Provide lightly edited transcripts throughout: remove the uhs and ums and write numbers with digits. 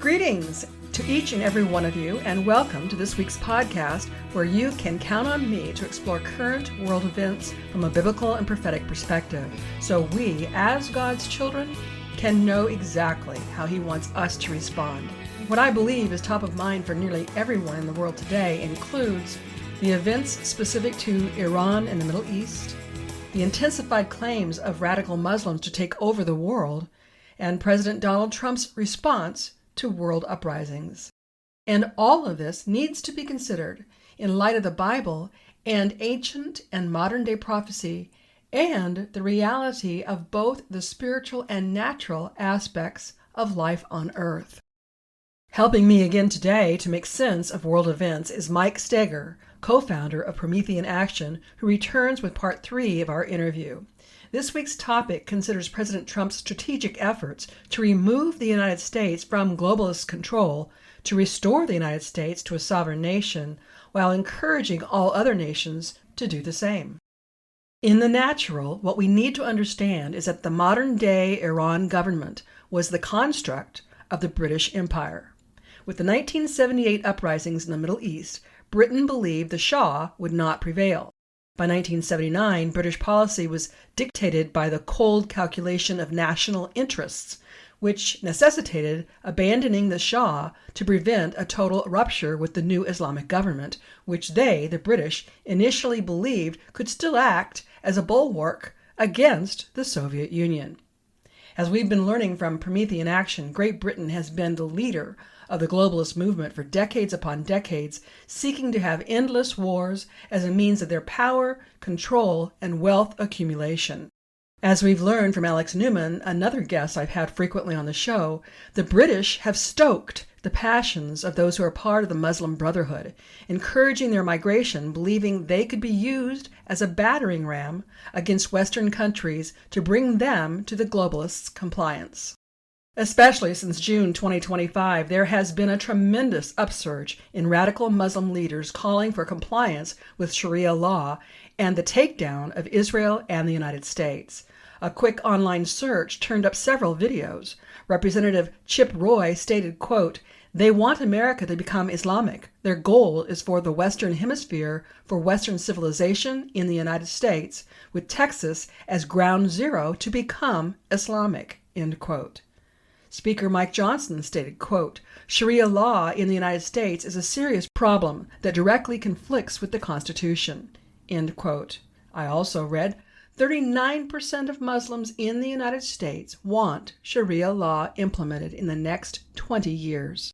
Greetings to each and every one of you, and welcome to this week's podcast, where you can count on me to explore current world events from a biblical and prophetic perspective, so we, as God's children, can know exactly how He wants us to respond. What I believe is top of mind for nearly everyone in the world today includes the events specific to Iran and the Middle East, the intensified claims of radical Muslims to take over the world, and President Donald Trump's response to world uprisings. And all of this needs to be considered in light of the Bible and ancient and modern day prophecy and the reality of both the spiritual and natural aspects of life on earth. Helping me again today to make sense of world events is Mike Steger, co-founder of Promethean Action, who returns with part 3 of our interview. This week's topic considers President Trump's strategic efforts to remove the United States from globalist control, to restore the United States to a sovereign nation, while encouraging all other nations to do the same. In the natural, what we need to understand is that the modern-day Iran government was the construct of the British Empire. With the 1978 uprisings in the Middle East, Britain believed the Shah would not prevail. By 1979, British policy was dictated by the cold calculation of national interests, which necessitated abandoning the Shah to prevent a total rupture with the new Islamic government, which they, the British, initially believed could still act as a bulwark against the Soviet Union. As we've been learning from Promethean Action, Great Britain has been the leader of the globalist movement for decades upon decades, seeking to have endless wars as a means of their power, control, and wealth accumulation. As we've learned from Alex Newman, another guest I've had frequently on the show, the British have stoked the passions of those who are part of the Muslim Brotherhood, encouraging their migration, believing they could be used as a battering ram against Western countries to bring them to the globalists' compliance. Especially since June 2025, there has been a tremendous upsurge in radical Muslim leaders calling for compliance with Sharia law and the takedown of Israel and the United States. A quick online search turned up several videos. Representative Chip Roy stated, quote, "They want America to become Islamic. Their goal is for the Western Hemisphere, for Western civilization in the United States, with Texas as ground zero to become Islamic," end quote. Speaker Mike Johnson stated, quote, "Sharia law in the United States is a serious problem that directly conflicts with the Constitution," end quote. I also read, 39% of Muslims in the United States want Sharia law implemented in the next 20 years.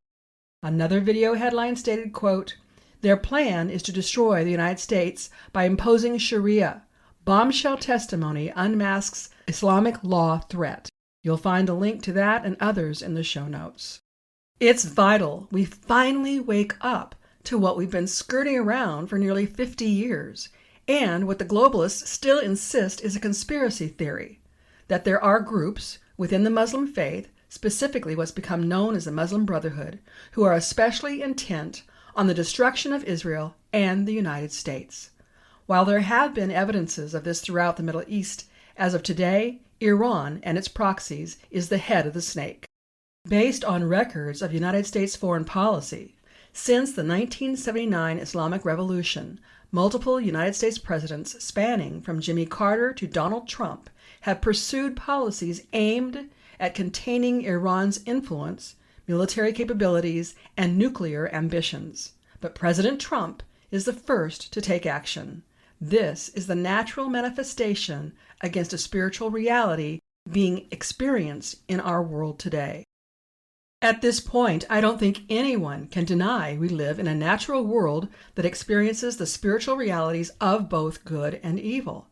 Another video headline stated, quote, "Their plan is to destroy the United States by imposing Sharia. Bombshell testimony unmasks Islamic law threat." You'll find a link to that and others in the show notes. It's vital we finally wake up to what we've been skirting around for nearly 50 years, and what the globalists still insist is a conspiracy theory, that there are groups within the Muslim faith, specifically what's become known as the Muslim Brotherhood, who are especially intent on the destruction of Israel and the United States. While there have been evidences of this throughout the Middle East, as of today, Iran and its proxies is the head of the snake. Based on records of United States foreign policy, since the 1979 Islamic Revolution, multiple United States presidents spanning from Jimmy Carter to Donald Trump have pursued policies aimed at containing Iran's influence, military capabilities, and nuclear ambitions. But President Trump is the first to take action. This is the natural manifestation against a spiritual reality being experienced in our world today. At this point, I don't think anyone can deny we live in a natural world that experiences the spiritual realities of both good and evil.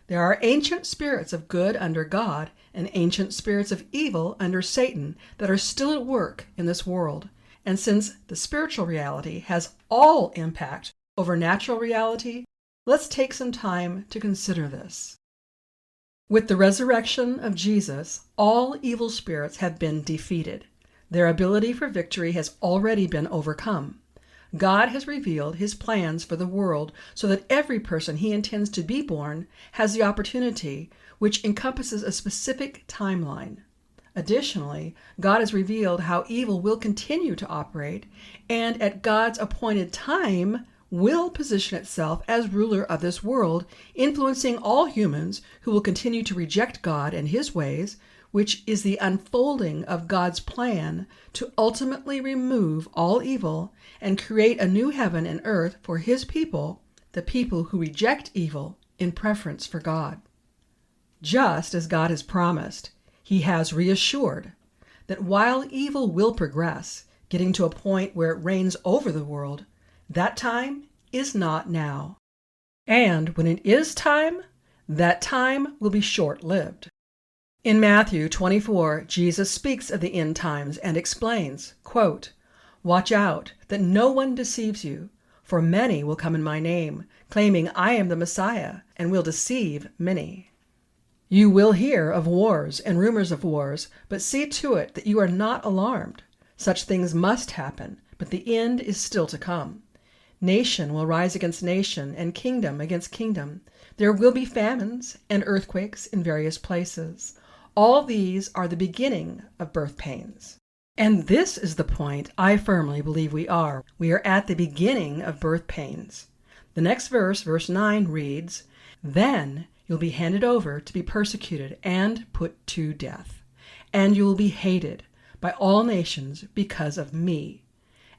There are ancient spirits of good under God and ancient spirits of evil under Satan that are still at work in this world. And since the spiritual reality has all impact over natural reality, let's take some time to consider this. With the resurrection of Jesus, all evil spirits have been defeated. Their ability for victory has already been overcome. God has revealed His plans for the world so that every person He intends to be born has the opportunity, which encompasses a specific timeline. Additionally, God has revealed how evil will continue to operate, and at God's appointed time will position itself as ruler of this world, influencing all humans who will continue to reject God and his ways, which is the unfolding of God's plan to ultimately remove all evil and create a new heaven and earth for his people, the people who reject evil in preference for God. Just as God has promised, he has reassured that while evil will progress, getting to a point where it reigns over the world, that time is not now. And when it is time, that time will be short-lived. In Matthew 24, Jesus speaks of the end times and explains, quote, "Watch out that no one deceives you, for many will come in my name, claiming I am the Messiah, and will deceive many. You will hear of wars and rumors of wars, but see to it that you are not alarmed. Such things must happen, but the end is still to come. Nation will rise against nation, and kingdom against kingdom. There will be famines and earthquakes in various places. All these are the beginning of birth pains." And this is the point I firmly believe we are. We are at the beginning of birth pains. The next verse, verse 9, reads, "Then you'll be handed over to be persecuted and put to death, and you will be hated by all nations because of me.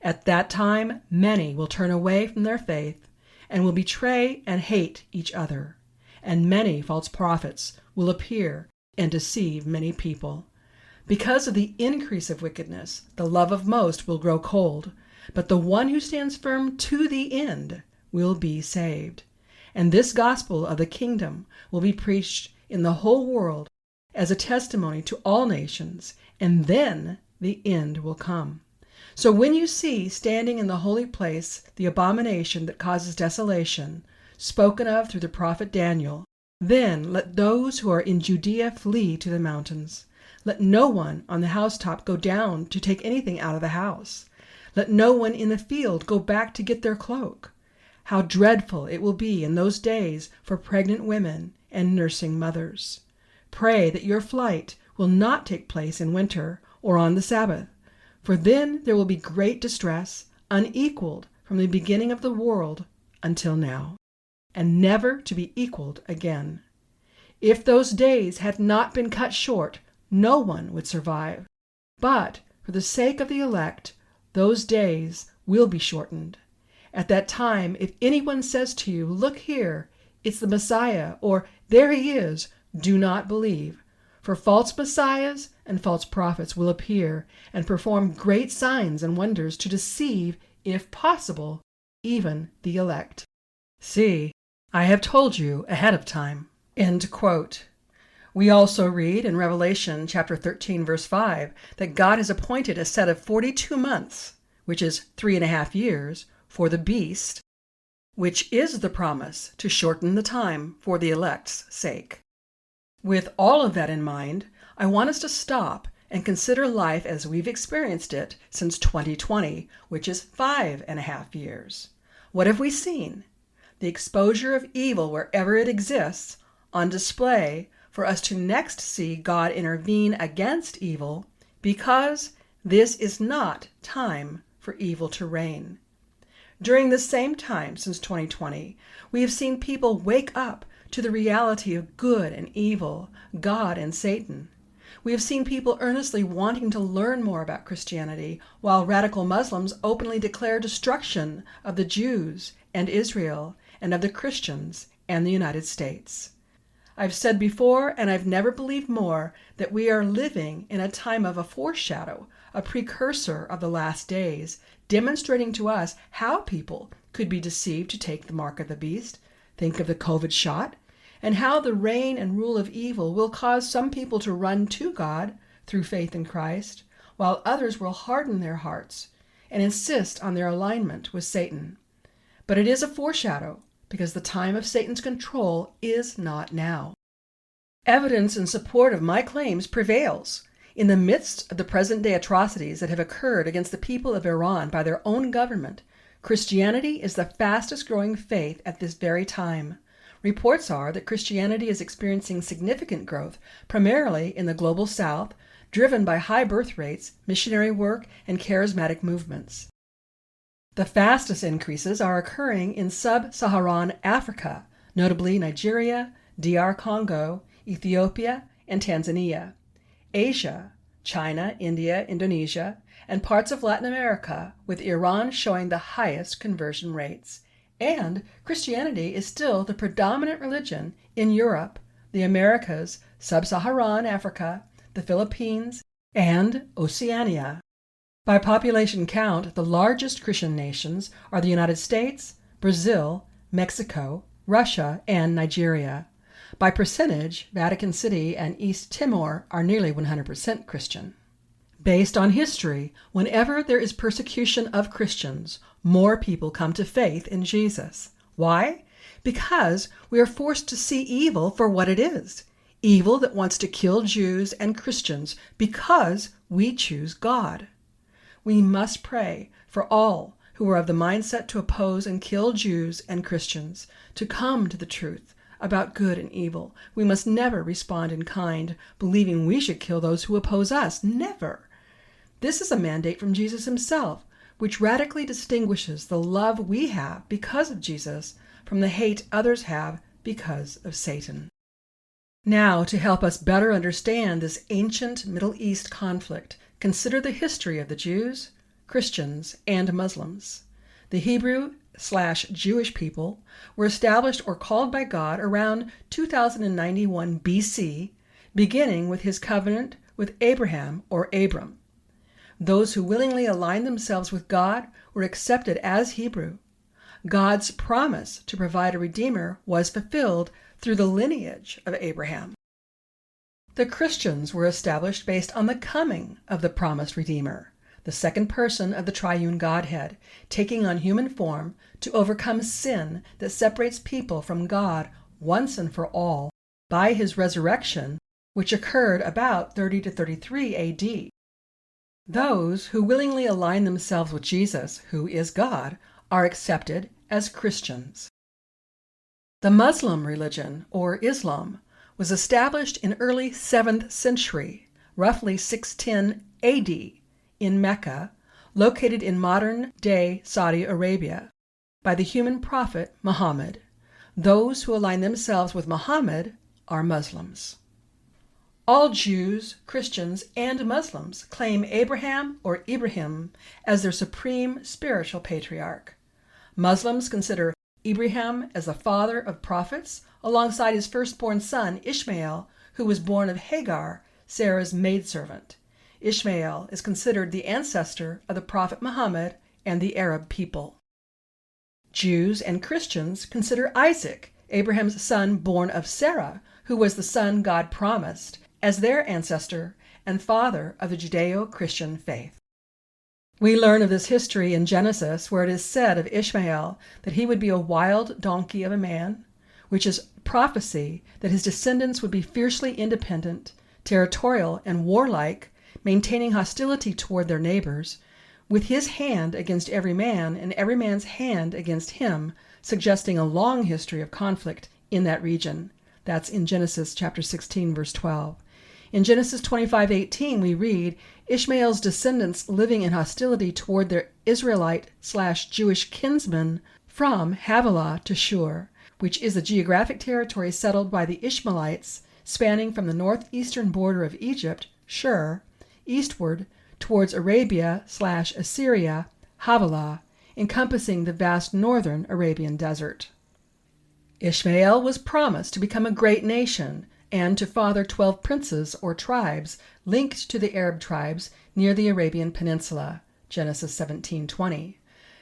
At that time many will turn away from their faith and will betray and hate each other, and many false prophets will appear and deceive many people. Because of the increase of wickedness, the love of most will grow cold, but the one who stands firm to the end will be saved. And this gospel of the kingdom will be preached in the whole world as a testimony to all nations, and then the end will come. So when you see standing in the holy place the abomination that causes desolation, spoken of through the prophet Daniel, then let those who are in Judea flee to the mountains. Let no one on the housetop go down to take anything out of the house. Let no one in the field go back to get their cloak. How dreadful it will be in those days for pregnant women and nursing mothers. Pray that your flight will not take place in winter or on the Sabbath, for then there will be great distress, unequaled from the beginning of the world until now, and never to be equaled again. If those days had not been cut short, no one would survive. But for the sake of the elect, those days will be shortened. At that time, if anyone says to you, 'Look here, it's the Messiah,' or 'There he is,' do not believe. For false messiahs and false prophets will appear and perform great signs and wonders to deceive, if possible, even the elect. See, I have told you ahead of time." End quote. We also read in Revelation chapter 13, verse 5, that God has appointed a set of 42 months, which is 3.5 years, for the beast, which is the promise to shorten the time for the elect's sake. With all of that in mind, I want us to stop and consider life as we've experienced it since 2020, which is 5.5 years. What have we seen? The exposure of evil wherever it exists, on display for us to next see God intervene against evil, because this is not time for evil to reign. During the same time since 2020, we have seen people wake up to the reality of good and evil, God and Satan. We have seen people earnestly wanting to learn more about Christianity, while radical Muslims openly declare destruction of the Jews and Israel, and of the Christians and the United States. I've said before, and I've never believed more, that we are living in a time of a foreshadow, a precursor of the last days, demonstrating to us how people could be deceived to take the mark of the beast. Think of the COVID shot, and how the reign and rule of evil will cause some people to run to God through faith in Christ, while others will harden their hearts and insist on their alignment with Satan. But it is a foreshadow, because the time of Satan's control is not now. Evidence in support of my claims prevails. In the midst of the present-day atrocities that have occurred against the people of Iran by their own government, Christianity is the fastest-growing faith at this very time. Reports are that Christianity is experiencing significant growth, primarily in the global south, driven by high birth rates, missionary work, and charismatic movements. The fastest increases are occurring in sub-Saharan Africa, notably Nigeria, DR Congo, Ethiopia, and Tanzania, Asia, China, India, Indonesia, and parts of Latin America, with Iran showing the highest conversion rates. And Christianity is still the predominant religion in Europe, the Americas, sub-Saharan Africa, the Philippines, and Oceania. By population count, the largest Christian nations are the United States, Brazil, Mexico, Russia, and Nigeria. By percentage, Vatican City and East Timor are nearly 100% Christian. Based on history, whenever there is persecution of Christians, more people come to faith in Jesus. Why? Because we are forced to see evil for what it is. Evil that wants to kill Jews and Christians because we choose God. We must pray for all who are of the mindset to oppose and kill Jews and Christians to come to the truth about good and evil. We must never respond in kind, believing we should kill those who oppose us. Never. This is a mandate from Jesus himself, which radically distinguishes the love we have because of Jesus from the hate others have because of Satan. Now, to help us better understand this ancient Middle East conflict, consider the history of the Jews, Christians, and Muslims. The Hebrew/Jewish people were established or called by God around 2091 BC, beginning with his covenant with Abraham or Abram. Those who willingly aligned themselves with God were accepted as Hebrew. God's promise to provide a Redeemer was fulfilled through the lineage of Abraham. The Christians were established based on the coming of the promised Redeemer, the second person of the triune Godhead, taking on human form to overcome sin that separates people from God once and for all by his resurrection, which occurred about 30 to 33 AD. Those who willingly align themselves with Jesus, who is God, are accepted as Christians. The Muslim religion, or Islam, was established in early 7th century, roughly 610 AD, in Mecca, located in modern-day Saudi Arabia, by the human prophet Muhammad. Those who align themselves with Muhammad are Muslims. All Jews, Christians, and Muslims claim Abraham or Ibrahim as their supreme spiritual patriarch. Muslims consider Ibrahim as the father of prophets, alongside his firstborn son Ishmael, who was born of Hagar, Sarah's maidservant. Ishmael is considered the ancestor of the prophet Muhammad and the Arab people. Jews and Christians consider Isaac, Abraham's son born of Sarah, who was the son God promised, as their ancestor and father of the Judeo-Christian faith. We learn of this history in Genesis, where it is said of Ishmael that he would be a wild donkey of a man, which is prophecy that his descendants would be fiercely independent, territorial, and warlike, maintaining hostility toward their neighbors, with his hand against every man and every man's hand against him, suggesting a long history of conflict in that region. That's in Genesis chapter 16, verse 12. In Genesis 25:18, we read, Ishmael's descendants living in hostility toward their Israelite/Jewish kinsmen from Havilah to Shur, which is the geographic territory settled by the Ishmaelites, spanning from the northeastern border of Egypt, Shur, eastward towards Arabia/Assyria, Havilah, encompassing the vast northern Arabian desert. Ishmael was promised to become a great nation and to father 12 princes or tribes linked to the Arab tribes near the Arabian Peninsula, Genesis 17:20.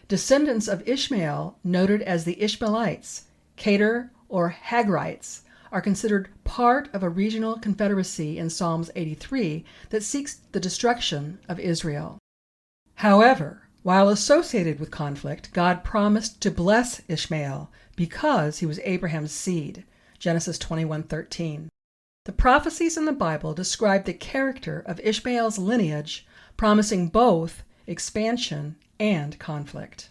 Descendants of Ishmael, noted as the Ishmaelites, Kedar or Hagrites, are considered part of a regional confederacy in Psalms 83 that seeks the destruction of Israel. However, while associated with conflict, God promised to bless Ishmael because he was Abraham's seed, Genesis 21:13. The prophecies in the Bible describe the character of Ishmael's lineage, promising both expansion and conflict.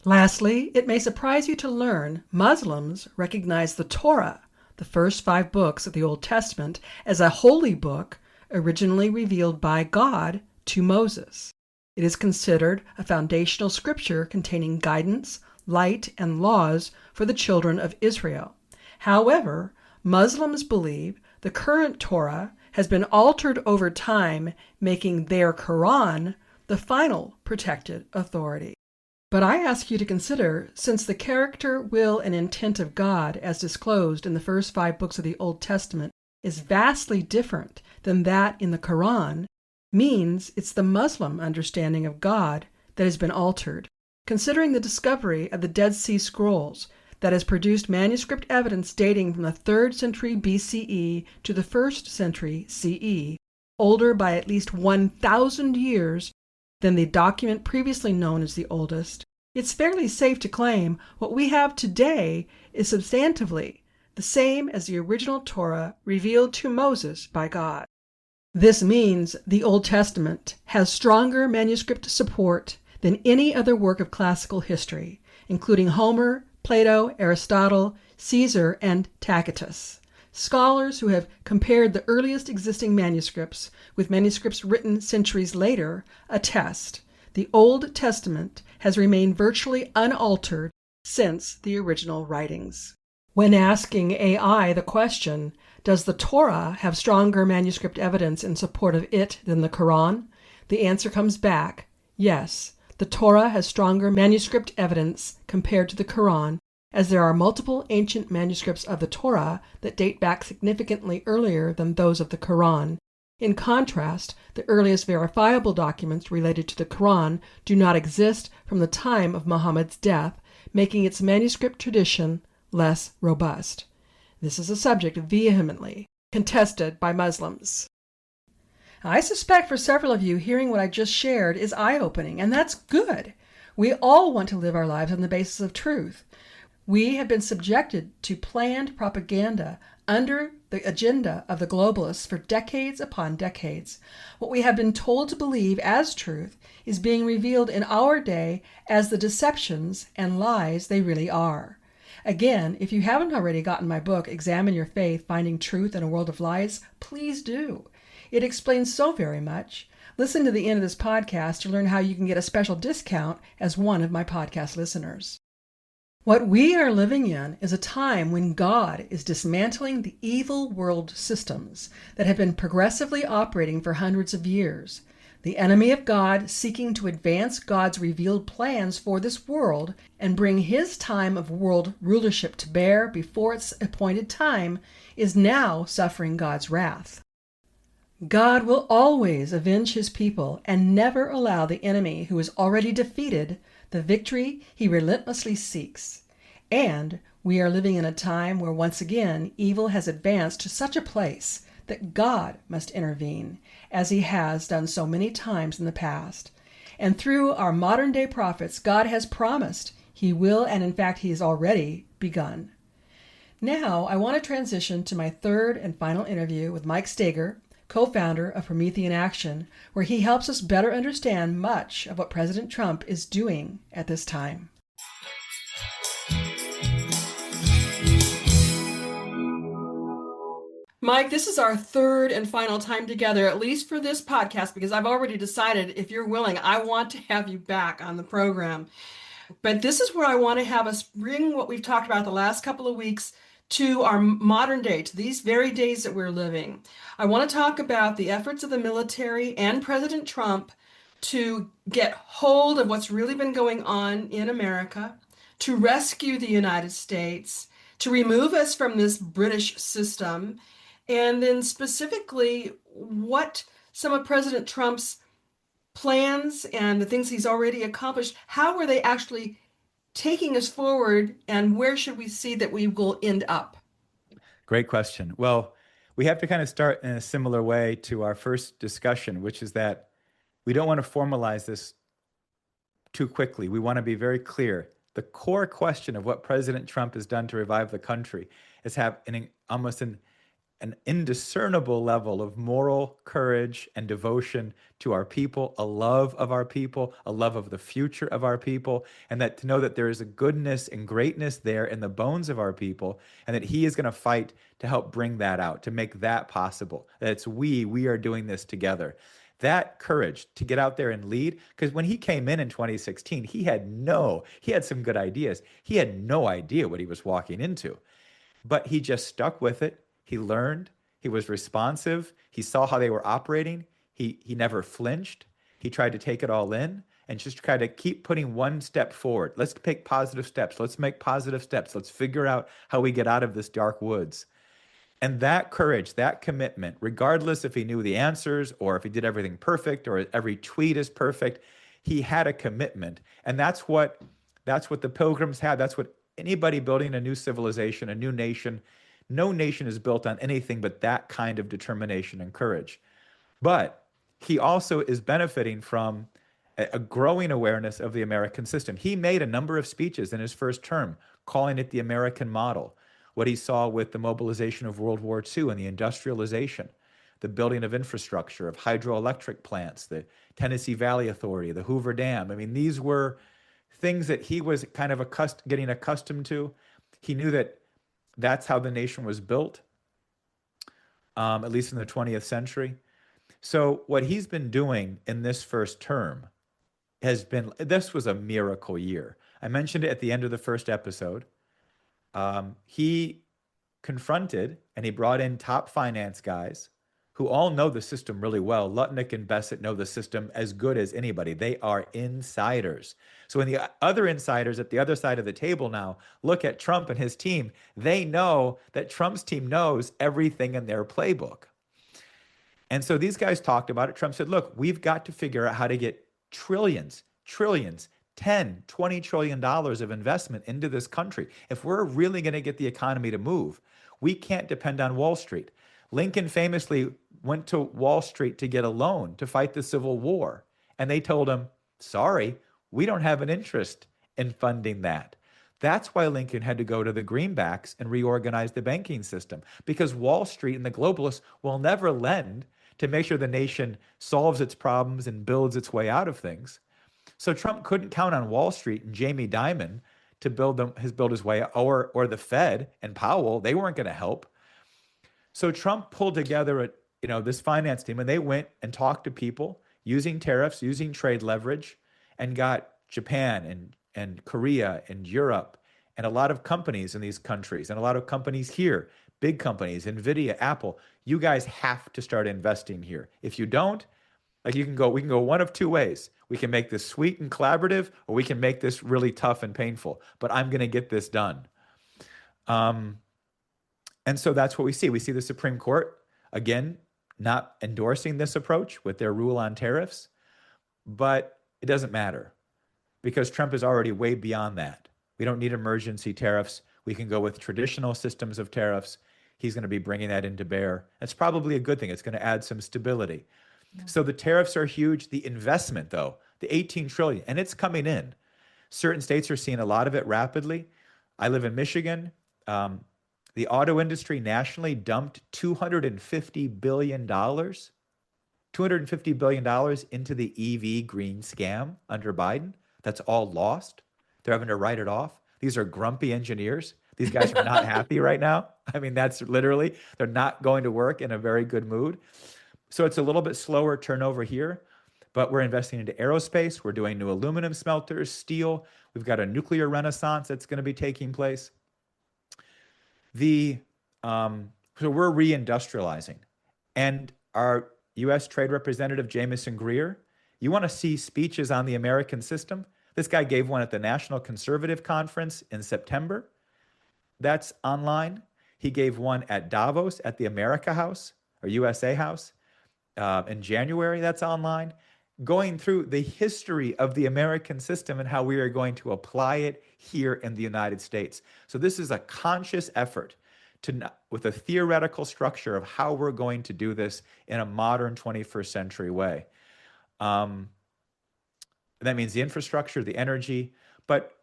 Lastly, it may surprise you to learn Muslims recognize the Torah, the first 5 books of the Old Testament, as a holy book originally revealed by God to Moses. It is considered a foundational scripture containing guidance, light, and laws for the children of Israel. However, Muslims believe the current Torah has been altered over time, making their Quran the final protected authority. But I ask you to consider, since the character, will, and intent of God, as disclosed in the first 5 books of the Old Testament, is vastly different than that in the Quran, means it's the Muslim understanding of God that has been altered. Considering the discovery of the Dead Sea Scrolls that has produced manuscript evidence dating from the 3rd century BCE to the 1st century CE, older by at least 1,000 years than the document previously known as the oldest, it's fairly safe to claim what we have today is substantively the same as the original Torah revealed to Moses by God. This means the Old Testament has stronger manuscript support than any other work of classical history, including Homer, Plato, Aristotle, Caesar, and Tacitus. Scholars who have compared the earliest existing manuscripts with manuscripts written centuries later attest the Old Testament has remained virtually unaltered since the original writings. When asking AI the question, does the Torah have stronger manuscript evidence in support of it than the Quran? The answer comes back, yes, the Torah has stronger manuscript evidence compared to the Quran, as there are multiple ancient manuscripts of the Torah that date back significantly earlier than those of the Quran. In contrast, the earliest verifiable documents related to the Quran do not exist from the time of Muhammad's death, making its manuscript tradition less robust. This is a subject vehemently contested by Muslims. I suspect for several of you, hearing what I just shared is eye-opening, and that's good. We all want to live our lives on the basis of truth. We have been subjected to planned propaganda under the agenda of the globalists for decades upon decades. What we have been told to believe as truth is being revealed in our day as the deceptions and lies they really are. Again, if you haven't already gotten my book, Examine Your Faith, Finding Truth in a World of Lies, please do. It explains so very much. Listen to the end of this podcast to learn how you can get a special discount as one of my podcast listeners. What we are living in is a time when God is dismantling the evil world systems that have been progressively operating for hundreds of years. The enemy of God, seeking to advance God's revealed plans for this world and bring his time of world rulership to bear before its appointed time, is now suffering God's wrath. God will always avenge his people and never allow the enemy who is already defeated the victory he relentlessly seeks. And we are living in a time where once again evil has advanced to such a place that God must intervene, as he has done so many times in the past. And through our modern day prophets, God has promised he will, and in fact he has already begun. Now I want to transition to my third and final interview with Mike Steger, co-founder of Promethean Action, where he helps us better understand much of what President Trump is doing at this time. Mike, this is our third and final time together, at least for this podcast, because I've already decided, if you're willing, I want to have you back on the program. But this is where I want to have us bring what we've talked about the last couple of weeks to our modern day, to these very days that we're living. I want to talk about the efforts of the military and President Trump to get hold of what's really been going on in America, to rescue the United States, to remove us from this British system, and then specifically what some of President Trump's plans and the things he's already accomplished, how are they actually taking us forward, and where should we see that we will end up? Great question. Well, we have to kind of start in a similar way to our first discussion, which is that we don't want to formalize this too quickly. We want to be very clear. The core question of what President Trump has done to revive the country is have almost an an indiscernible level of moral courage and devotion to our people, a love of our people, a love of the future of our people, and that to know that there is a goodness and greatness there in the bones of our people, and that he is going to fight to help bring that out, to make that possible. That it's we are doing this together. That courage to get out there and lead, because when he came in 2016, he had some good ideas. He had no idea what he was walking into, but he just stuck with it. He learned. He was responsive. He saw how they were operating. He never flinched. He tried to take it all in and just try to keep putting one step forward. Let's take positive steps. Let's make positive steps. Let's figure out how we get out of this dark woods. And that courage, that commitment, regardless if he knew the answers or if he did everything perfect or every tweet is perfect, he had a commitment. And that's what the Pilgrims had. That's what anybody building a new civilization, a new nation, no nation is built on anything but that kind of determination and courage. But he also is benefiting from a growing awareness of the American system. He made a number of speeches in his first term, calling it the American model, what he saw with the mobilization of World War II and the industrialization, the building of infrastructure, of hydroelectric plants, the Tennessee Valley Authority, the Hoover Dam. I mean, these were things that he was kind of getting accustomed to. He knew that that's how the nation was built, at least in the 20th century. So what he's been doing in this first term this was a miracle year. I mentioned it at the end of the first episode. He confronted and he brought in top finance guys who all know the system really well. Lutnick and Bessett know the system as good as anybody. They are insiders. So when the other insiders at the other side of the table now look at Trump and his team, they know that Trump's team knows everything in their playbook. And so these guys talked about it. Trump said, look, we've got to figure out how to get trillions, 10, $20 trillion of investment into this country. If we're really going to get the economy to move, we can't depend on Wall Street. Lincoln famously went to Wall Street to get a loan to fight the Civil War. And they told him, sorry, we don't have an interest in funding that. That's why Lincoln had to go to the greenbacks and reorganize the banking system, because Wall Street and the globalists will never lend to make sure the nation solves its problems and builds its way out of things. So Trump couldn't count on Wall Street and Jamie Dimon to build his way, or the Fed and Powell. They weren't going to help. So Trump pulled together this finance team, and they went and talked to people using tariffs, using trade leverage, and got Japan and Korea and Europe and a lot of companies in these countries and a lot of companies here, big companies, NVIDIA, Apple. You guys have to start investing here. If you don't, we can go one of two ways. We can make this sweet and collaborative, or we can make this really tough and painful. But I'm going to get this done. And so that's what we see. We see the Supreme Court, again, not endorsing this approach with their rule on tariffs. But it doesn't matter, because Trump is already way beyond that. We don't need emergency tariffs. We can go with traditional systems of tariffs. He's going to be bringing that into bear. That's probably a good thing. It's going to add some stability. Yeah. So the tariffs are huge. The investment, though, the 18 trillion, and it's coming in. Certain states are seeing a lot of it rapidly. I live in Michigan. The auto industry nationally dumped $250 billion into the EV green scam under Biden. That's all lost. They're having to write it off. These are grumpy engineers. These guys are not happy right now. I mean, that's literally, they're not going to work in a very good mood. So it's a little bit slower turnover here, but we're investing into aerospace. We're doing new aluminum smelters, steel. We've got a nuclear renaissance that's going to be taking place. So we're reindustrializing. And our U.S. Trade Representative Jamieson Greer, you want to see speeches on the American system? This guy gave one at the National Conservative Conference in September. That's online. He gave one at Davos at the America House or USA House in January. That's online. Going through the history of the American system and how we are going to apply it here in the United States. So this is a conscious effort with a theoretical structure of how we're going to do this in a modern 21st century way. That means the infrastructure, the energy, but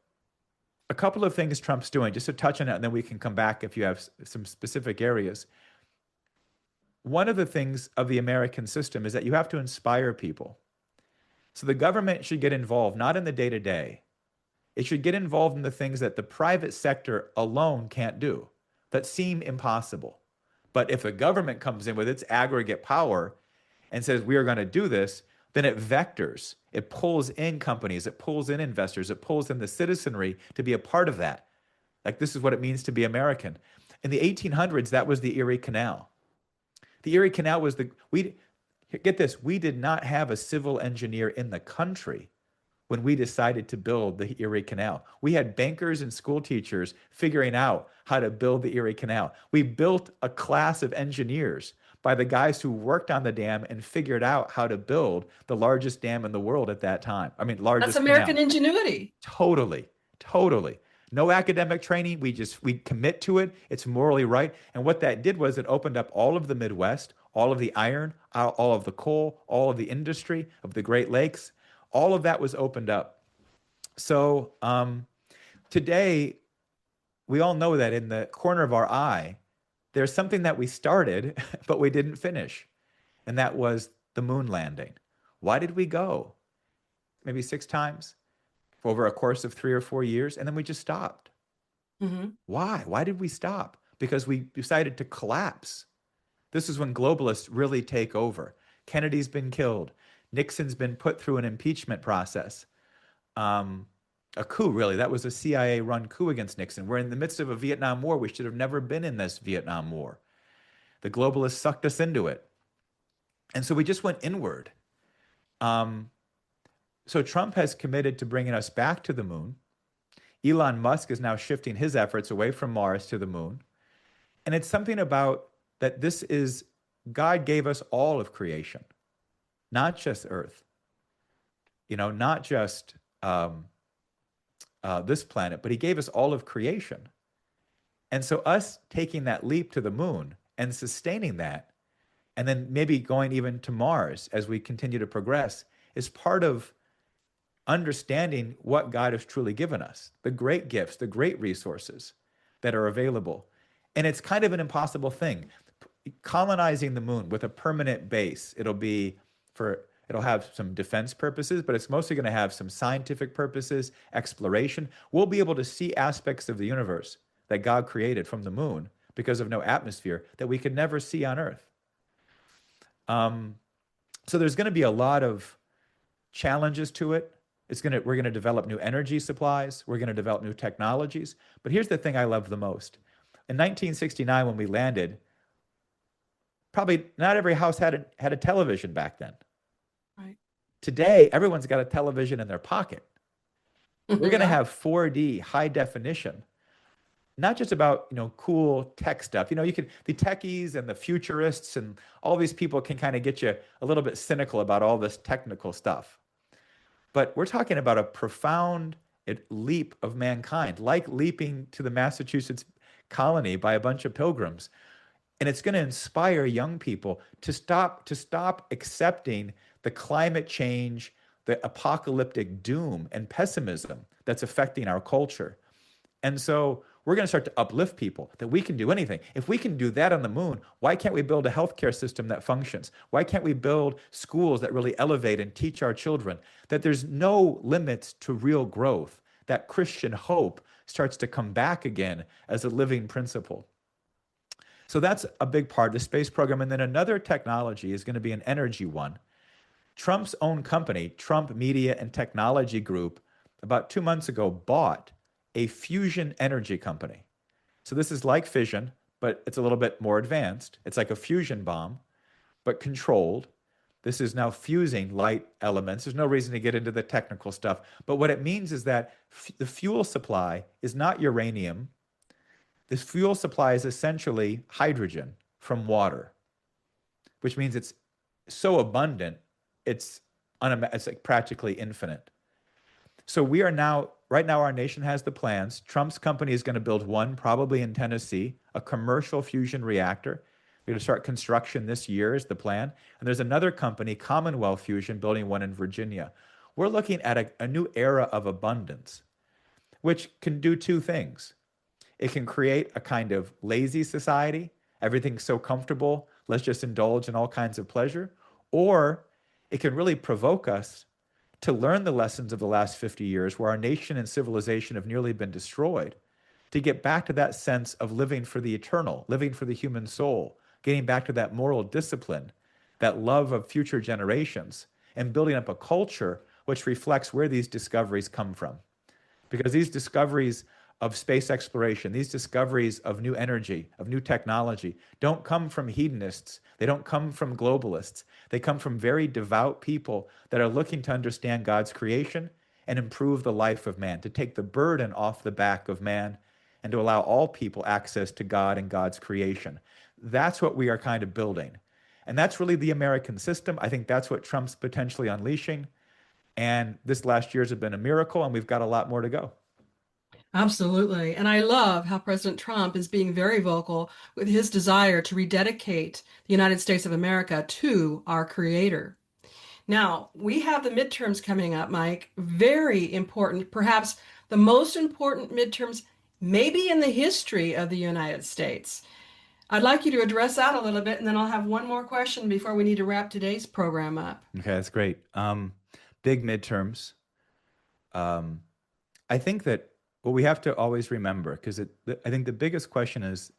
a couple of things Trump's doing, just to touch on it, and then we can come back if you have some specific areas. one of the things of the American system is that you have to inspire people. So the government should get involved, not in the day to day. It should get involved in the things that the private sector alone can't do, that seem impossible. But if the government comes in with its aggregate power and says, we are going to do this, then it vectors, it pulls in companies, it pulls in investors, it pulls in the citizenry to be a part of that. Like, this is what it means to be American. In the 1800s, that was the Erie Canal. The Erie Canal was get this, we did not have a civil engineer in the country when we decided to build the Erie Canal. We had bankers and school teachers figuring out how to build the Erie Canal. We built a class of engineers by the guys who worked on the dam and figured out how to build the largest dam in the world at that time. I mean, That's largest American canal. ingenuity. Totally, totally. No academic training. We commit to it. It's morally right. And what that did was it opened up all of the Midwest, all of the iron, all of the coal, all of the industry of the Great Lakes. All of that was opened up. So today, we all know that in the corner of our eye, there's something that we started, but we didn't finish. And that was the moon landing. Why did we go? Maybe 6 times over a course of 3 or 4 years, and then we just stopped. Mm-hmm. Why? Why did we stop? Because we decided to collapse. This is when globalists really take over. Kennedy's been killed. Nixon's been put through an impeachment process. A coup, really. That was a CIA-run coup against Nixon. We're in the midst of a Vietnam War. We should have never been in this Vietnam War. The globalists sucked us into it. And so we just went inward. So Trump has committed to bringing us back to the moon. Elon Musk is now shifting his efforts away from Mars to the moon. And it's something about that this is, God gave us all of creation, not just Earth, not just this planet, but he gave us all of creation. And so us taking that leap to the moon and sustaining that, and then maybe going even to Mars as we continue to progress, is part of understanding what God has truly given us, the great gifts, the great resources that are available. And it's kind of an impossible thing. Colonizing the moon with a permanent base, it'll have some defense purposes, but it's mostly going to have some scientific purposes, exploration. We'll be able to see aspects of the universe that God created from the moon because of no atmosphere that we could never see on Earth. So there's going to be a lot of challenges to it. We're going to develop new energy supplies. We're going to develop new technologies. But here's the thing I love the most. In 1969, when we landed, probably not every house had a television back then. Right. Today, everyone's got a television in their pocket. We're going to Yeah. have 4D high definition, not just about, cool tech stuff. The techies and the futurists and all these people can kind of get you a little bit cynical about all this technical stuff. But we're talking about a profound leap of mankind, like leaping to the Massachusetts colony by a bunch of pilgrims. And it's going to inspire young people to stop accepting the climate change, the apocalyptic doom and pessimism that's affecting our culture. And so we're going to start to uplift people that we can do anything. If we can do that on the moon, why can't we build a healthcare system that functions? Why can't we build schools that really elevate and teach our children that there's no limits to real growth, that Christian hope starts to come back again as a living principle? So that's a big part of the space program. And then another technology is going to be an energy one. Trump's own company, Trump Media and Technology Group, about 2 months ago bought a fusion energy company. So this is like fission, but it's a little bit more advanced. It's like a fusion bomb, but controlled. This is now fusing light elements. There's no reason to get into the technical stuff. But what it means is that the fuel supply is not uranium. This fuel supply is essentially hydrogen from water, which means it's so abundant, it's like practically infinite. So we are now, right now, our nation has the plans. Trump's company is going to build one, probably in Tennessee, a commercial fusion reactor. We're going to start construction this year is the plan. And there's another company, Commonwealth Fusion, building one in Virginia. We're looking at a new era of abundance, which can do 2 things. It can create a kind of lazy society. Everything's so comfortable. let's just indulge in all kinds of pleasure, or it can really provoke us to learn the lessons of the last 50 years where our nation and civilization have nearly been destroyed, to get back to that sense of living for the eternal, living for the human soul, getting back to that moral discipline, that love of future generations, and building up a culture which reflects where these discoveries come from. Because these discoveries of space exploration, these discoveries of new energy, of new technology, don't come from hedonists. They don't come from globalists. They come from very devout people that are looking to understand God's creation and improve the life of man, to take the burden off the back of man and to allow all people access to God and God's creation. That's what we are kind of building. And that's really the American system. I think that's what Trump's potentially unleashing. And this last year has been a miracle, and we've got a lot more to go. Absolutely. And I love how President Trump is being very vocal with his desire to rededicate the United States of America to our Creator. Now, we have the midterms coming up, Mike. Very important, perhaps the most important midterms maybe in the history of the United States. I'd like you to address that a little bit, and then I'll have one more question before we need to wrap today's program up. Okay, that's great. Big midterms. Um, I think that what we have to always remember, because I think the biggest question is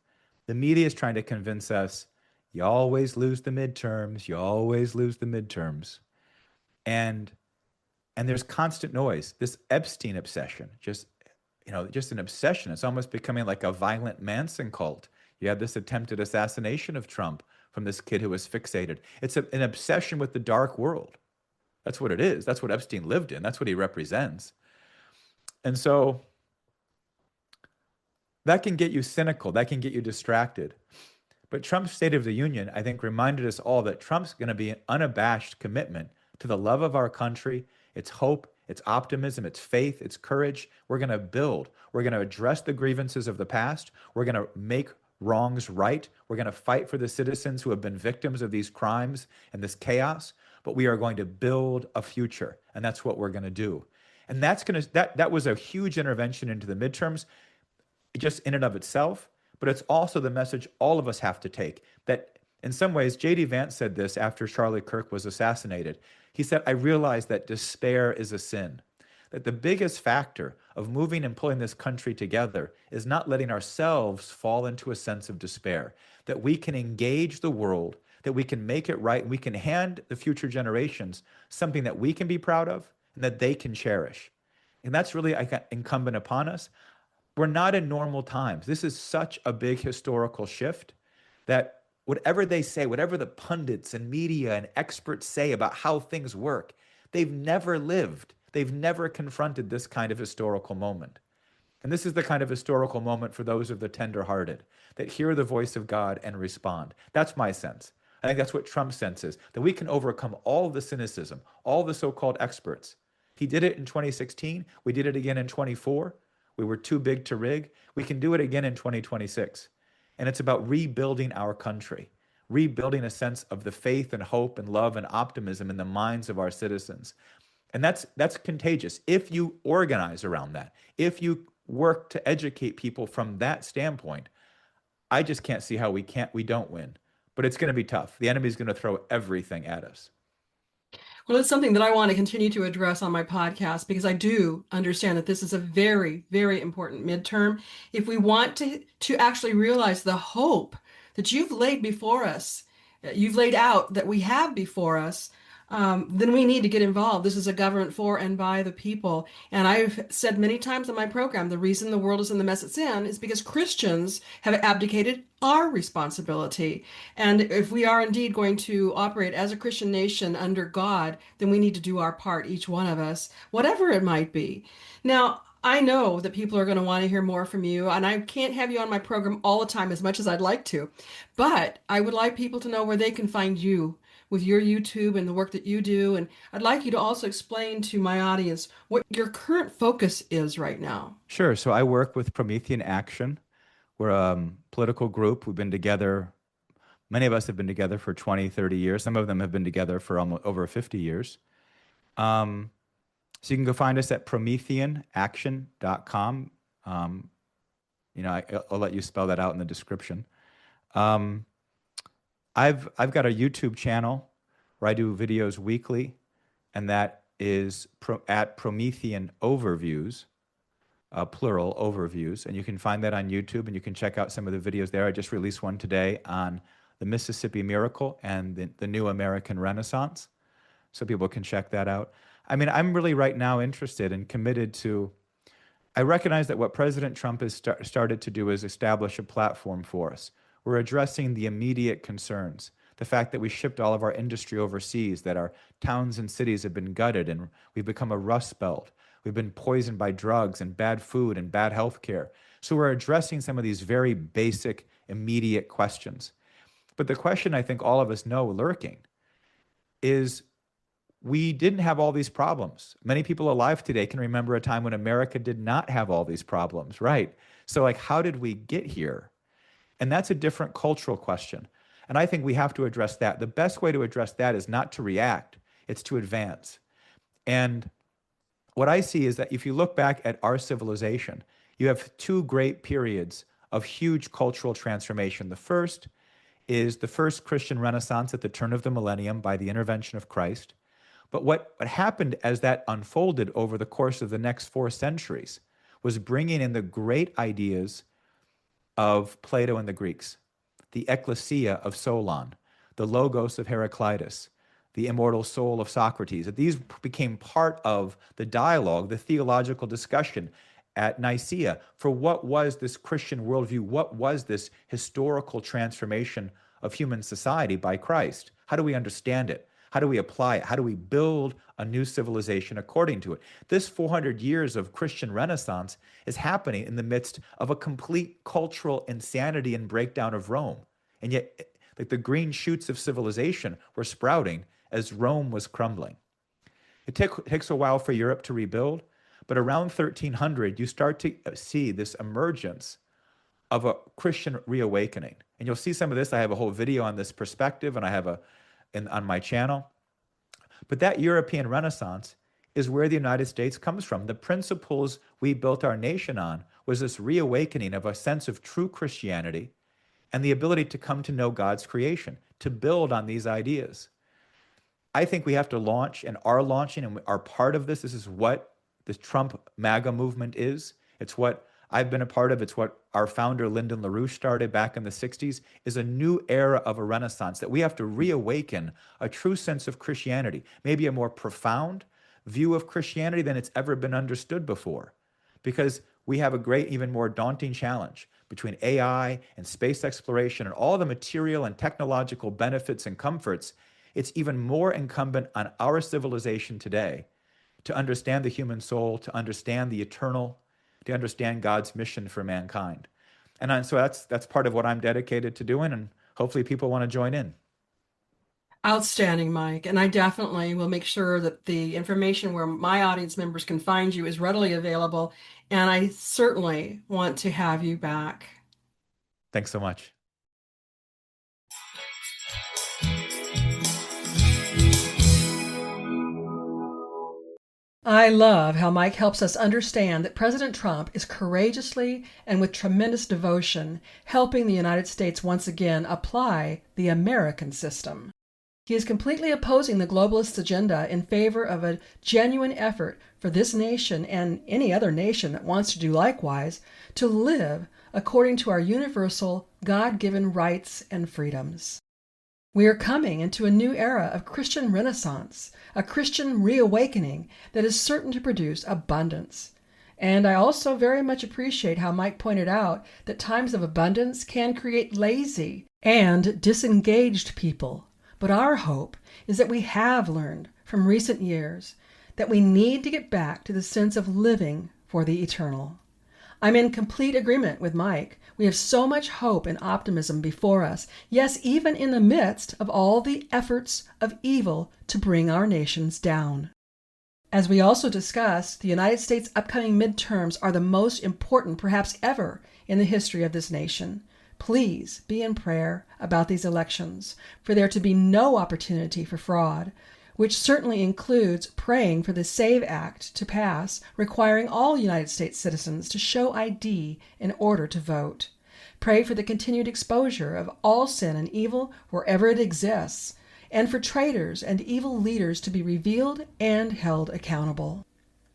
the media is trying to convince us you always lose the midterms, you always lose the midterms. And there's constant noise, this Epstein obsession, just an obsession. It's almost becoming like a violent Manson cult. You have this attempted assassination of Trump from this kid who was fixated. It's an obsession with the dark world. That's what it is. That's what Epstein lived in. That's what he represents. And so that can get you cynical. That can get you distracted. But Trump's State of the Union, I think, reminded us all that Trump's going to be an unabashed commitment to the love of our country, its hope, its optimism, its faith, its courage. We're going to build. We're going to address the grievances of the past. We're going to make wrongs right. We're going to fight for the citizens who have been victims of these crimes and this chaos. But we are going to build a future, and that's what we're going to do. And that was a huge intervention into the midterms, just in and of itself. But it's also the message all of us have to take. That in some ways, J.D. Vance said this after Charlie Kirk was assassinated. He said, "I realize that despair is a sin. That the biggest factor of moving and pulling this country together is not letting ourselves fall into a sense of despair. That we can engage the world, that we can make it right, and we can hand the future generations something that we can be proud of and that they can cherish." And that's really incumbent upon us. We're not in normal times. This is such a big historical shift that whatever they say, whatever the pundits and media and experts say about how things work, they've never lived. They've never confronted this kind of historical moment. And this is the kind of historical moment for those of the tender-hearted that hear the voice of God and respond. That's my sense. I think that's what Trump's sense is, that we can overcome all the cynicism, all the so-called experts. He did it in 2016. We did it again in 24. We were too big to rig. We can do it again in 2026. And it's about rebuilding our country, rebuilding a sense of the faith and hope and love and optimism in the minds of our citizens. And that's contagious. If you organize around that, if you work to educate people from that standpoint, I just can't see how we don't win. But it's going to be tough. The enemy's going to throw everything at us. Well, it's something that I want to continue to address on my podcast because I do understand that this is a very, very important midterm. If we want to actually realize the hope that you've laid before us, you've laid out that we have before us, then we need to get involved. This is a government for and by the people. And I've said many times on my program, the reason the world is in the mess it's in is because Christians have abdicated our responsibility. And if we are indeed going to operate as a Christian nation under God, then we need to do our part, each one of us, whatever it might be. Now, I know that people are going to want to hear more from you, and I can't have you on my program all the time as much as I'd like to, but I would like people to know where they can find you with your YouTube and the work that you do. And I'd like you to also explain to my audience what your current focus is right now. Sure. So I work with Promethean Action. We're a political group. We've been together. Many of us have been together for 20, 30 years. Some of them have been together for almost over 50 years. So you can go find us at prometheanaction.com. I'll let you spell that out in the description. I've got a YouTube channel where I do videos weekly, and that is at Promethean Overviews, plural overviews, and you can find that on YouTube, and you can check out some of the videos there. I just released one today on the Mississippi Miracle and the New American Renaissance, so people can check that out. I mean, I'm really right now interested and committed to. I recognize that what President Trump has started to do is establish a platform for us. We're addressing the immediate concerns. The fact that we shipped all of our industry overseas, that our towns and cities have been gutted and we've become a rust belt. We've been poisoned by drugs and bad food and bad health care. So we're addressing some of these very basic, immediate questions. But the question I think all of us know lurking is we didn't have all these problems. Many people alive today can remember a time when America did not have all these problems, right? So like, how did we get here? And that's a different cultural question. And I think we have to address that. The best way to address that is not to react, it's to advance. And what I see is that if you look back at our civilization, you have two great periods of huge cultural transformation. The first is the first Christian Renaissance at the turn of the millennium by the intervention of Christ. But what happened as that unfolded over the course of the next 4 centuries was bringing in the great ideas of Plato and the Greeks, the ecclesia of Solon, the logos of Heraclitus, the immortal soul of Socrates. That these became part of the dialogue, the theological discussion at Nicaea for what was this Christian worldview, what was this historical transformation of human society by Christ? How do we understand it? How do we apply it? How do we build a new civilization according to it? This 400 years of Christian Renaissance is happening in the midst of a complete cultural insanity and breakdown of Rome. And yet, like the green shoots of civilization were sprouting as Rome was crumbling. It takes a while for Europe to rebuild, but around 1300, you start to see this emergence of a Christian reawakening. And you'll see some of this. I have a whole video on this perspective, and I have on my channel. But that European Renaissance is where the United States comes from. The principles we built our nation on was this reawakening of a sense of true Christianity and the ability to come to know God's creation, to build on these ideas. I think we have to launch and are launching and are part of this. This is what the Trump MAGA movement is. It's what I've been a part of. It's what our founder, Lyndon LaRouche, started back in the 60s, is a new era of a renaissance that we have to reawaken a true sense of Christianity, maybe a more profound view of Christianity than it's ever been understood before, because we have a great, even more daunting challenge between AI and space exploration and all the material and technological benefits and comforts. It's even more incumbent on our civilization today to understand the human soul, to understand the eternal, to understand God's mission for mankind. And so that's part of what I'm dedicated to doing, and hopefully people want to join in. Outstanding, Mike. And I definitely will make sure that the information where my audience members can find you is readily available. And I certainly want to have you back. Thanks so much. I love how Mike helps us understand that President Trump is courageously and with tremendous devotion helping the United States once again apply the American system. He is completely opposing the globalist agenda in favor of a genuine effort for this nation and any other nation that wants to do likewise to live according to our universal God-given rights and freedoms. We are coming into a new era of Christian Renaissance, a Christian reawakening that is certain to produce abundance. And I also very much appreciate how Mike pointed out that times of abundance can create lazy and disengaged people. But our hope is that we have learned from recent years that we need to get back to the sense of living for the eternal. I'm in complete agreement with Mike. We have so much hope and optimism before us, yes, even in the midst of all the efforts of evil to bring our nations down. As we also discussed, the United States' upcoming midterms are the most important, perhaps ever, in the history of this nation. Please be in prayer about these elections, for there to be no opportunity for fraud, which certainly includes praying for the SAVE Act to pass, requiring all United States citizens to show ID in order to vote. Pray for the continued exposure of all sin and evil wherever it exists, and for traitors and evil leaders to be revealed and held accountable.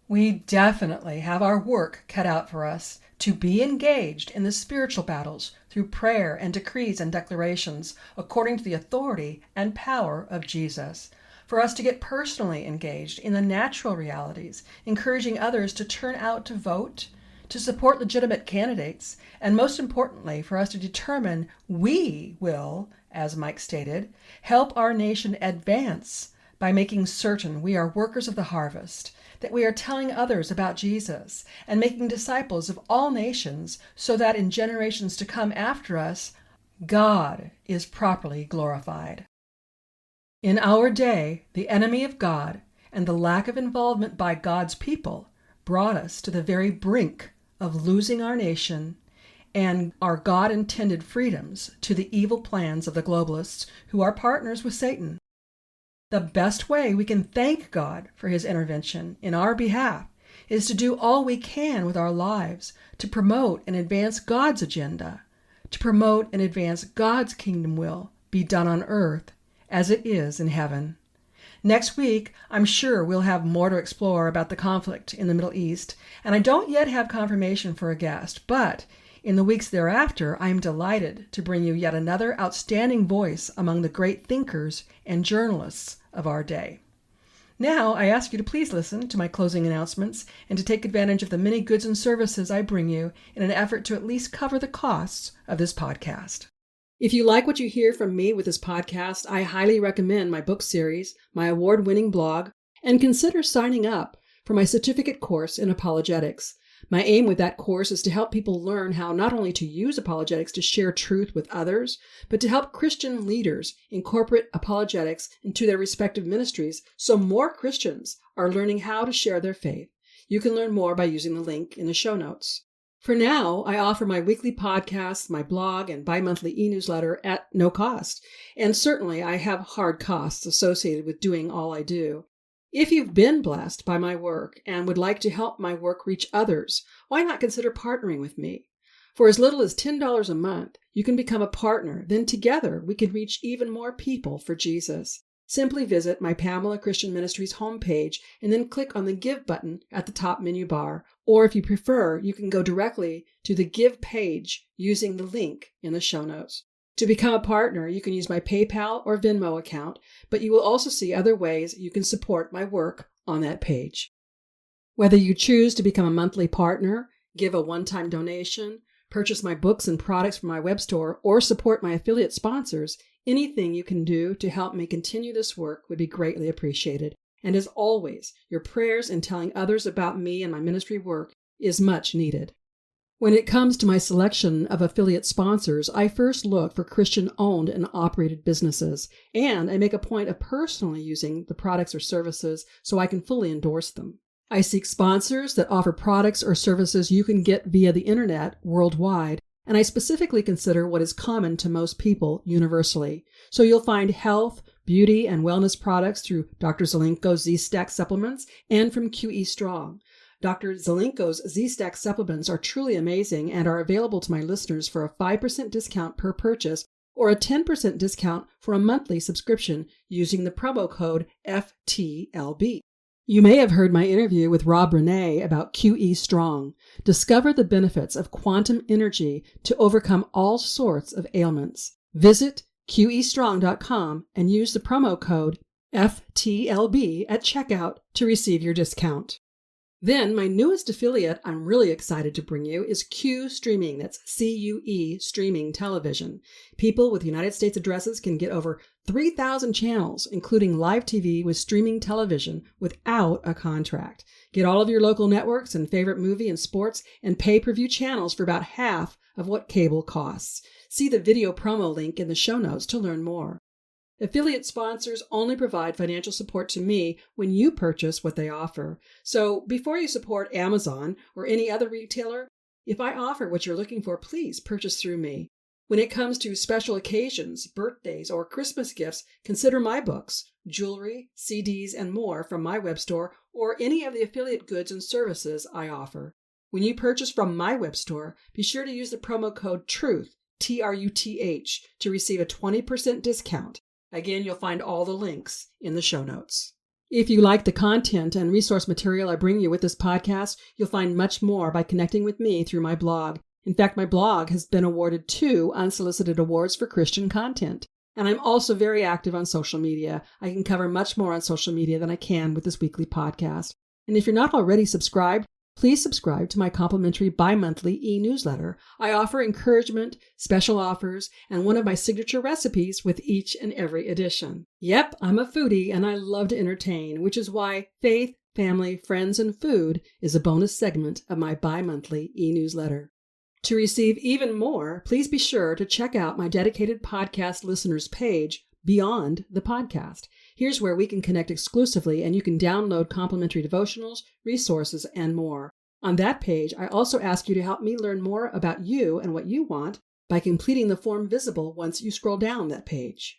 We definitely have our work cut out for us to be engaged in the spiritual battles through prayer and decrees and declarations according to the authority and power of Jesus. For us to get personally engaged in the natural realities, encouraging others to turn out to vote, to support legitimate candidates, and most importantly, for us to determine we will, as Mike stated, help our nation advance by making certain we are workers of the harvest, that we are telling others about Jesus and making disciples of all nations so that in generations to come after us, God is properly glorified. In our day, the enemy of God and the lack of involvement by God's people brought us to the very brink of losing our nation and our God-intended freedoms to the evil plans of the globalists who are partners with Satan. The best way we can thank God for his intervention in our behalf is to do all we can with our lives to promote and advance God's agenda, to promote and advance God's kingdom will be done on earth as it is in heaven. Next week, I'm sure we'll have more to explore about the conflict in the Middle East, and I don't yet have confirmation for a guest, but in the weeks thereafter, I am delighted to bring you yet another outstanding voice among the great thinkers and journalists of our day. Now, I ask you to please listen to my closing announcements and to take advantage of the many goods and services I bring you in an effort to at least cover the costs of this podcast. If you like what you hear from me with this podcast, I highly recommend my book series, my award-winning blog, and consider signing up for my certificate course in apologetics. My aim with that course is to help people learn how not only to use apologetics to share truth with others, but to help Christian leaders incorporate apologetics into their respective ministries so more Christians are learning how to share their faith. You can learn more by using the link in the show notes. For now, I offer my weekly podcasts, my blog, and bi-monthly e-newsletter at no cost. And certainly I have hard costs associated with doing all I do. If you've been blessed by my work and would like to help my work reach others, why not consider partnering with me? For as little as $10 a month, you can become a partner. Then together we can reach even more people for Jesus. Simply visit my Pamela Christian Ministries homepage and then click on the Give button at the top menu bar. Or if you prefer, you can go directly to the Give page using the link in the show notes. To become a partner, you can use my PayPal or Venmo account, but you will also see other ways you can support my work on that page. Whether you choose to become a monthly partner, give a one-time donation, purchase my books and products from my web store, or support my affiliate sponsors, anything you can do to help me continue this work would be greatly appreciated. And as always, your prayers and telling others about me and my ministry work is much needed. When it comes to my selection of affiliate sponsors, I first look for Christian-owned and operated businesses, and I make a point of personally using the products or services so I can fully endorse them. I seek sponsors that offer products or services you can get via the internet worldwide, and I specifically consider what is common to most people universally. So you'll find health, beauty, and wellness products through Dr. Zelenko's Z-Stack supplements and from QE Strong. Dr. Zelenko's Z-Stack supplements are truly amazing and are available to my listeners for a 5% discount per purchase or a 10% discount for a monthly subscription using the promo code FTLB. You may have heard my interview with Rob Renee about QE Strong. Discover the benefits of quantum energy to overcome all sorts of ailments. Visit QEstrong.com and use the promo code FTLB at checkout to receive your discount. Then my newest affiliate I'm really excited to bring you is Q Streaming. That's CUE Streaming Television. People with United States addresses can get over 3,000 channels, including live TV with streaming television without a contract. Get all of your local networks and favorite movie and sports and pay-per-view channels for about half of what cable costs. See the video promo link in the show notes to learn more. Affiliate sponsors only provide financial support to me when you purchase what they offer. So before you support Amazon or any other retailer, if I offer what you're looking for, please purchase through me. When it comes to special occasions, birthdays, or Christmas gifts, consider my books, jewelry, CDs, and more from my web store or any of the affiliate goods and services I offer. When you purchase from my web store, be sure to use the promo code TRUTH, TRUTH, to receive a 20% discount. Again, you'll find all the links in the show notes. If you like the content and resource material I bring you with this podcast, you'll find much more by connecting with me through my blog. In fact, my blog has been awarded 2 unsolicited awards for Christian content. And I'm also very active on social media. I can cover much more on social media than I can with this weekly podcast. And if you're not already subscribed, please subscribe to my complimentary bi-monthly e-newsletter. I offer encouragement, special offers, and one of my signature recipes with each and every edition. Yep, I'm a foodie and I love to entertain, which is why Faith, Family, Friends, and Food is a bonus segment of my bi-monthly e-newsletter. To receive even more, please be sure to check out my dedicated podcast listeners page, Beyond the Podcast. Here's where we can connect exclusively and you can download complimentary devotionals, resources, and more. On that page, I also ask you to help me learn more about you and what you want by completing the form visible once you scroll down that page.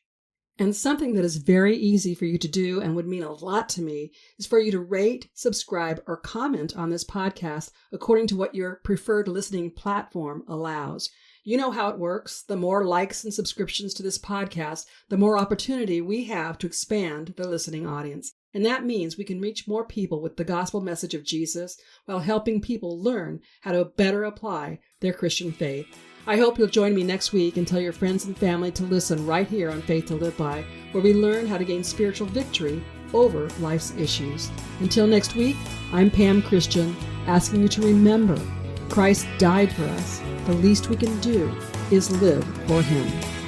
And something that is very easy for you to do and would mean a lot to me is for you to rate, subscribe, or comment on this podcast according to what your preferred listening platform allows. You know how it works. The more likes and subscriptions to this podcast, the more opportunity we have to expand the listening audience. And that means we can reach more people with the gospel message of Jesus while helping people learn how to better apply their Christian faith. I hope you'll join me next week and tell your friends and family to listen right here on Faith to Live By, where we learn how to gain spiritual victory over life's issues. Until next week, I'm Pam Christian, asking you to remember Christ died for us. The least we can do is live for Him.